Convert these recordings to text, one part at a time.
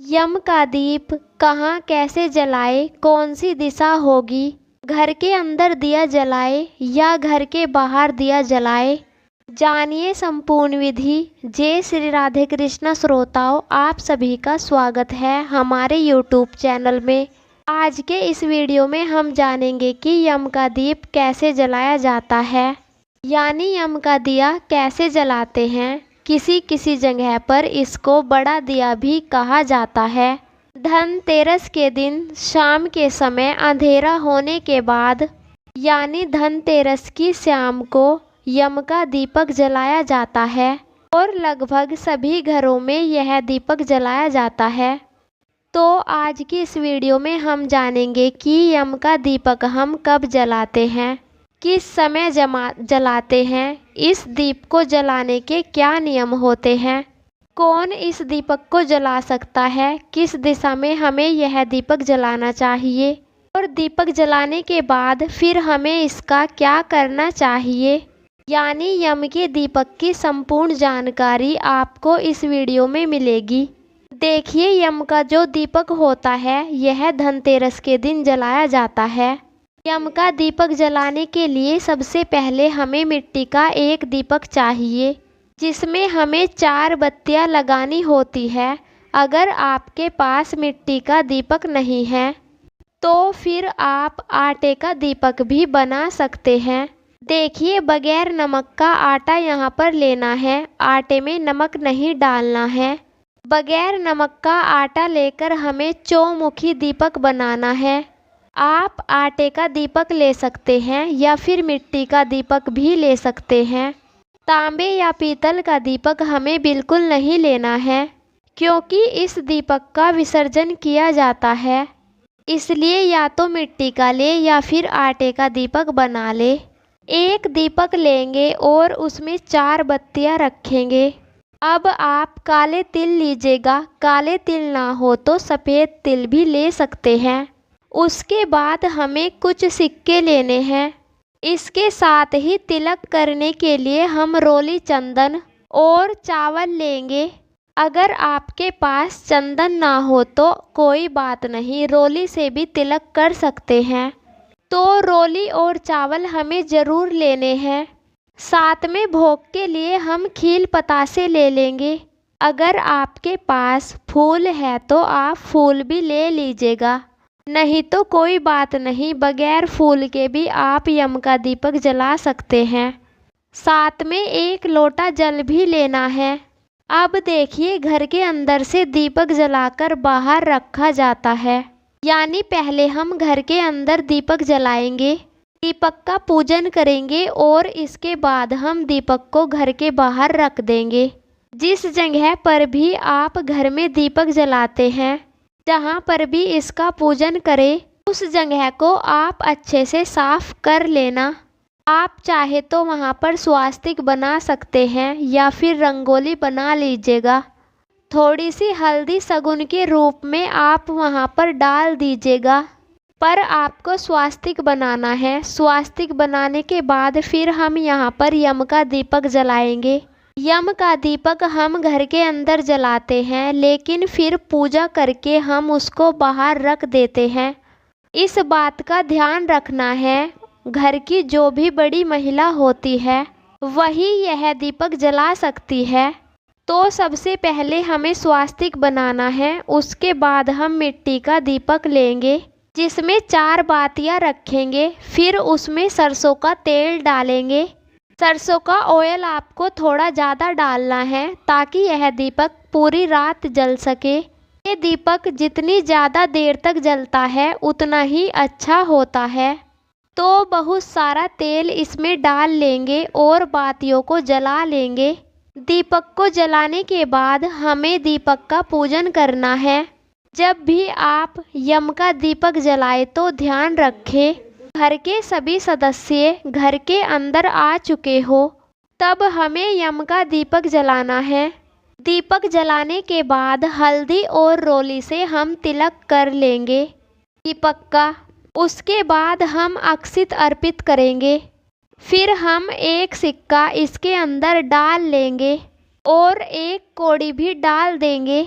यम का दीप कहाँ कैसे जलाए, कौन सी दिशा होगी, घर के अंदर दिया जलाए या घर के बाहर दिया जलाए, जानिए संपूर्ण विधि। जय श्री राधे कृष्ण श्रोताओं, आप सभी का स्वागत है हमारे YouTube चैनल में। आज के इस वीडियो में हम जानेंगे कि यम का दीप कैसे जलाया जाता है, यानी यम का दिया कैसे जलाते हैं। किसी किसी जगह पर इसको बड़ा दिया भी कहा जाता है। धनतेरस के दिन शाम के समय अंधेरा होने के बाद यानी धनतेरस की शाम को यम का दीपक जलाया जाता है और लगभग सभी घरों में यह दीपक जलाया जाता है। तो आज की इस वीडियो में हम जानेंगे कि यम का दीपक हम कब जलाते हैं, किस समय जलाते हैं, इस दीप को जलाने के क्या नियम होते हैं, कौन इस दीपक को जला सकता है, किस दिशा में हमें यह दीपक जलाना चाहिए और दीपक जलाने के बाद फिर हमें इसका क्या करना चाहिए, यानी यम के दीपक की संपूर्ण जानकारी आपको इस वीडियो में मिलेगी। देखिए, यम का जो दीपक होता है यह धनतेरस के दिन जलाया जाता है। यम का दीपक जलाने के लिए सबसे पहले हमें मिट्टी का एक दीपक चाहिए जिसमें हमें 4 बत्तियां लगानी होती है। अगर आपके पास मिट्टी का दीपक नहीं है तो फिर आप आटे का दीपक भी बना सकते हैं। देखिए, बगैर नमक का आटा यहाँ पर लेना है, आटे में नमक नहीं डालना है। बगैर नमक का आटा लेकर हमें चौमुखी दीपक बनाना है। आप आटे का दीपक ले सकते हैं या फिर मिट्टी का दीपक भी ले सकते हैं। तांबे या पीतल का दीपक हमें बिल्कुल नहीं लेना है क्योंकि इस दीपक का विसर्जन किया जाता है। इसलिए या तो मिट्टी का ले या फिर आटे का दीपक बना ले। एक दीपक लेंगे और उसमें 4 बत्तियां रखेंगे। अब आप काले तिल लीजिएगा, काले तिल ना हो तो सफ़ेद तिल भी ले सकते हैं। उसके बाद हमें कुछ सिक्के लेने हैं। इसके साथ ही तिलक करने के लिए हम रोली चंदन और चावल लेंगे। अगर आपके पास चंदन ना हो तो कोई बात नहीं, रोली से भी तिलक कर सकते हैं। तो रोली और चावल हमें ज़रूर लेने हैं। साथ में भोग के लिए हम खील पतासे ले लेंगे। अगर आपके पास फूल है तो आप फूल भी ले लीजिएगा, नहीं तो कोई बात नहीं, बगैर फूल के भी आप यम का दीपक जला सकते हैं। साथ में 1 लोटा जल भी लेना है। अब देखिए, घर के अंदर से दीपक जलाकर बाहर रखा जाता है, यानी पहले हम घर के अंदर दीपक जलाएंगे, दीपक का पूजन करेंगे और इसके बाद हम दीपक को घर के बाहर रख देंगे। जिस जगह पर भी आप घर में दीपक जलाते हैं, जहाँ पर भी इसका पूजन करें, उस जगह को आप अच्छे से साफ कर लेना। आप चाहे तो वहाँ पर स्वास्तिक बना सकते हैं या फिर रंगोली बना लीजिएगा। थोड़ी सी हल्दी शगुन के रूप में आप वहाँ पर डाल दीजिएगा, पर आपको स्वास्तिक बनाना है। स्वास्तिक बनाने के बाद फिर हम यहाँ पर यम का दीपक जलाएंगे। यम का दीपक हम घर के अंदर जलाते हैं, लेकिन फिर पूजा करके हम उसको बाहर रख देते हैं। इस बात का ध्यान रखना है, घर की जो भी बड़ी महिला होती है वही यह दीपक जला सकती है। तो सबसे पहले हमें स्वास्तिक बनाना है, उसके बाद हम मिट्टी का दीपक लेंगे जिसमें 4 बातियां रखेंगे। फिर उसमें सरसों का तेल डालेंगे। सरसों का ऑयल आपको थोड़ा ज़्यादा डालना है ताकि यह दीपक पूरी रात जल सके। ये दीपक जितनी ज़्यादा देर तक जलता है उतना ही अच्छा होता है। तो बहुत सारा तेल इसमें डाल लेंगे और बातियों को जला लेंगे। दीपक को जलाने के बाद हमें दीपक का पूजन करना है। जब भी आप यम का दीपक जलाए तो ध्यान रखें, घर के सभी सदस्य घर के अंदर आ चुके हो, तब हमें यम का दीपक जलाना है। दीपक जलाने के बाद हल्दी और रोली से हम तिलक कर लेंगे दीपक का। उसके बाद हम अक्षित अर्पित करेंगे। फिर हम एक सिक्का इसके अंदर डाल लेंगे और एक कौड़ी भी डाल देंगे।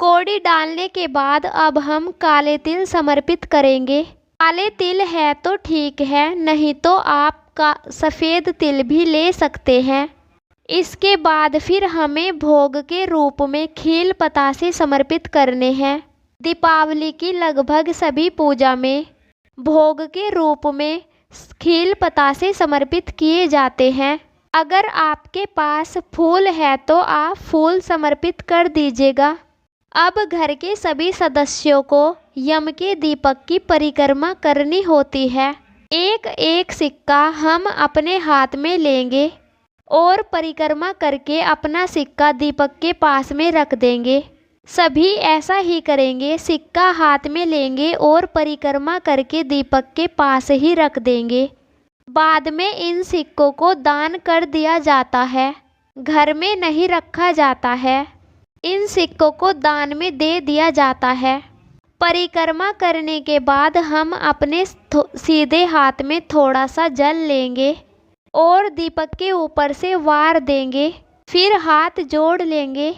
कौड़ी डालने के बाद अब हम काले तिल समर्पित करेंगे। काले तिल है तो ठीक है, नहीं तो आप का सफ़ेद तिल भी ले सकते हैं। इसके बाद फिर हमें भोग के रूप में खील पतासे समर्पित करने हैं। दीपावली की लगभग सभी पूजा में भोग के रूप में खील पतासे समर्पित किए जाते हैं। अगर आपके पास फूल है तो आप फूल समर्पित कर दीजिएगा। अब घर के सभी सदस्यों को यम के दीपक की परिक्रमा करनी होती है। एक एक सिक्का हम अपने हाथ में लेंगे और परिक्रमा करके अपना सिक्का दीपक के पास में रख देंगे। सभी ऐसा ही करेंगे, सिक्का हाथ में लेंगे और परिक्रमा करके दीपक के पास ही रख देंगे। बाद में इन सिक्कों को दान कर दिया जाता है, घर में नहीं रखा जाता है। इन सिक्कों को दान में दे दिया जाता है। परिक्रमा करने के बाद हम अपने सीधे हाथ में थोड़ा सा जल लेंगे और दीपक के ऊपर से वार देंगे, फिर हाथ जोड़ लेंगे।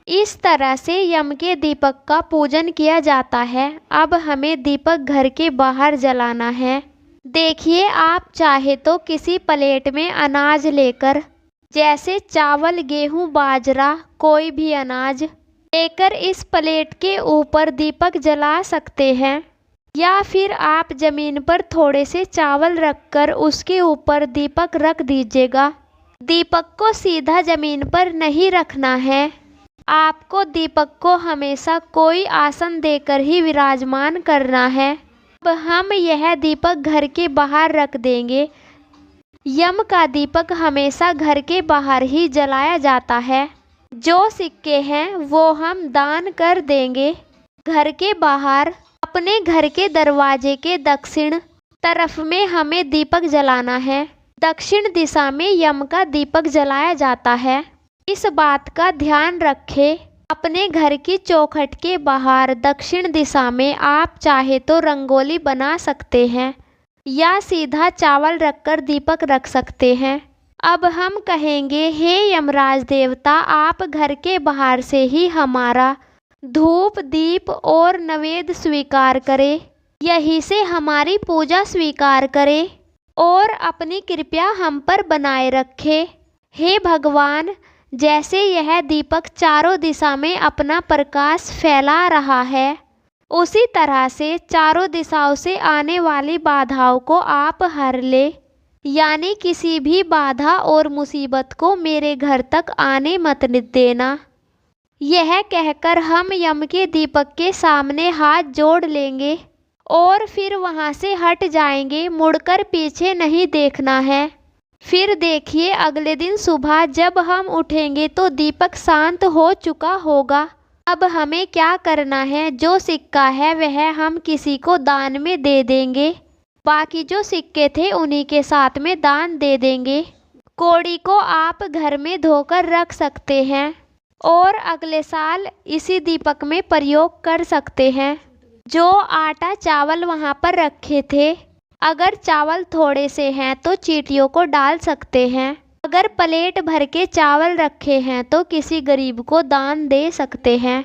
इस तरह से यम के दीपक का पूजन किया जाता है। अब हमें दीपक घर के बाहर जलाना है। देखिए, आप चाहे तो किसी प्लेट में अनाज लेकर, जैसे चावल, गेहूं, बाजरा, कोई भी अनाज लेकर इस प्लेट के ऊपर दीपक जला सकते हैं, या फिर आप ज़मीन पर थोड़े से चावल रखकर उसके ऊपर दीपक रख दीजिएगा। दीपक को सीधा ज़मीन पर नहीं रखना है, आपको दीपक को हमेशा कोई आसन देकर ही विराजमान करना है। अब हम यह दीपक घर के बाहर रख देंगे। यम का दीपक हमेशा घर के बाहर ही जलाया जाता है। जो सिक्के हैं वो हम दान कर देंगे। घर के बाहर अपने घर के दरवाजे के दक्षिण तरफ में हमें दीपक जलाना है। दक्षिण दिशा में यम का दीपक जलाया जाता है। इस बात का ध्यान रखें। अपने घर की चौखट के बाहर दक्षिण दिशा में आप चाहे तो रंगोली बना सकते हैं या सीधा चावल रखकर दीपक रख सकते हैं। अब हम कहेंगे, हे यमराज देवता, आप घर के बाहर से ही हमारा धूप, दीप और नैवेद्य स्वीकार करें। यहीं से हमारी पूजा स्वीकार करें और अपनी कृपा हम पर बनाए रखें। हे भगवान, जैसे यह दीपक चारों दिशा में अपना प्रकाश फैला रहा है, उसी तरह से चारों दिशाओं से आने वाली बाधाओं को आप हर ले, यानी किसी भी बाधा और मुसीबत को मेरे घर तक आने मत देना। यह कहकर हम यम के दीपक के सामने हाथ जोड़ लेंगे और फिर वहां से हट जाएंगे। मुड़कर पीछे नहीं देखना है। फिर देखिए, अगले दिन सुबह जब हम उठेंगे तो दीपक शांत हो चुका होगा। अब हमें क्या करना है, जो सिक्का है वह हम किसी को दान में दे देंगे। बाकी जो सिक्के थे उन्हीं के साथ में दान दे देंगे। कौड़ी को आप घर में धोकर रख सकते हैं और अगले साल इसी दीपक में प्रयोग कर सकते हैं। जो आटा चावल वहाँ पर रखे थे, अगर चावल थोड़े से हैं तो चींटियों को डाल सकते हैं। अगर प्लेट भर के चावल रखे हैं तो किसी गरीब को दान दे सकते हैं।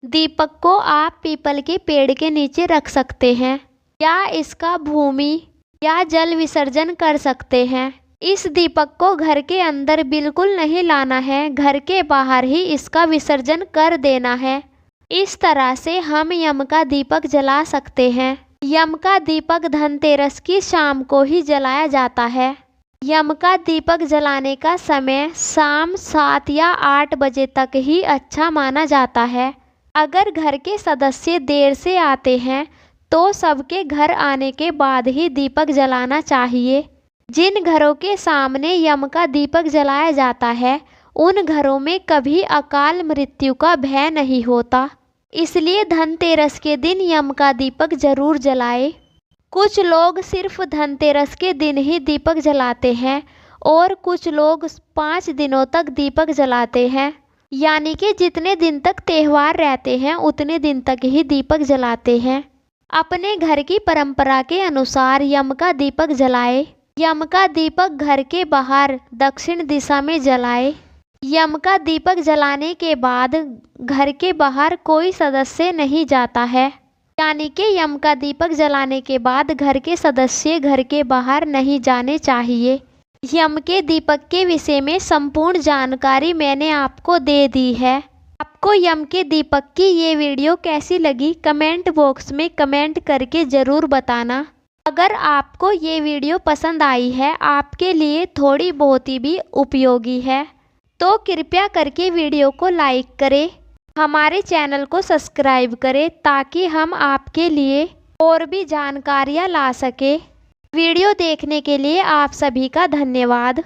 दीपक को आप पीपल के पेड़ के नीचे रख सकते हैं या इसका भूमि या जल विसर्जन कर सकते हैं। इस दीपक को घर के अंदर बिल्कुल नहीं लाना है, घर के बाहर ही इसका विसर्जन कर देना है। इस तरह से हम यम का दीपक जला सकते हैं। यम का दीपक धनतेरस की शाम को ही जलाया जाता है। यम का दीपक जलाने का समय शाम 7 या 8 बजे तक ही अच्छा माना जाता है। अगर घर के सदस्य देर से आते हैं तो सबके घर आने के बाद ही दीपक जलाना चाहिए। जिन घरों के सामने यम का दीपक जलाया जाता है उन घरों में कभी अकाल मृत्यु का भय नहीं होता। इसलिए धनतेरस के दिन यम का दीपक जरूर जलाए। कुछ लोग सिर्फ धनतेरस के दिन ही दीपक जलाते हैं और कुछ लोग 5 दिनों तक दीपक जलाते हैं, यानी कि जितने दिन तक त्यौहार रहते हैं उतने दिन तक ही दीपक जलाते हैं। अपने घर की परंपरा के अनुसार यम का दीपक जलाए। यम का दीपक घर के बाहर दक्षिण दिशा में जलाए। यम का दीपक जलाने के बाद घर के बाहर कोई सदस्य नहीं जाता है। यानी कि यम का दीपक जलाने के बाद घर के सदस्य घर के बाहर नहीं जाने चाहिए। यम के दीपक के विषय में संपूर्ण जानकारी मैंने आपको दे दी है। आपको यम के दीपक की ये वीडियो कैसी लगी कमेंट बॉक्स में कमेंट करके ज़रूर बताना। अगर आपको ये वीडियो पसंद आई है, आपके लिए थोड़ी बहुत ही भी उपयोगी है, तो कृपया करके वीडियो को लाइक करें, हमारे चैनल को सब्सक्राइब करें ताकि हम आपके लिए और भी जानकारियाँ ला सके। वीडियो देखने के लिए आप सभी का धन्यवाद।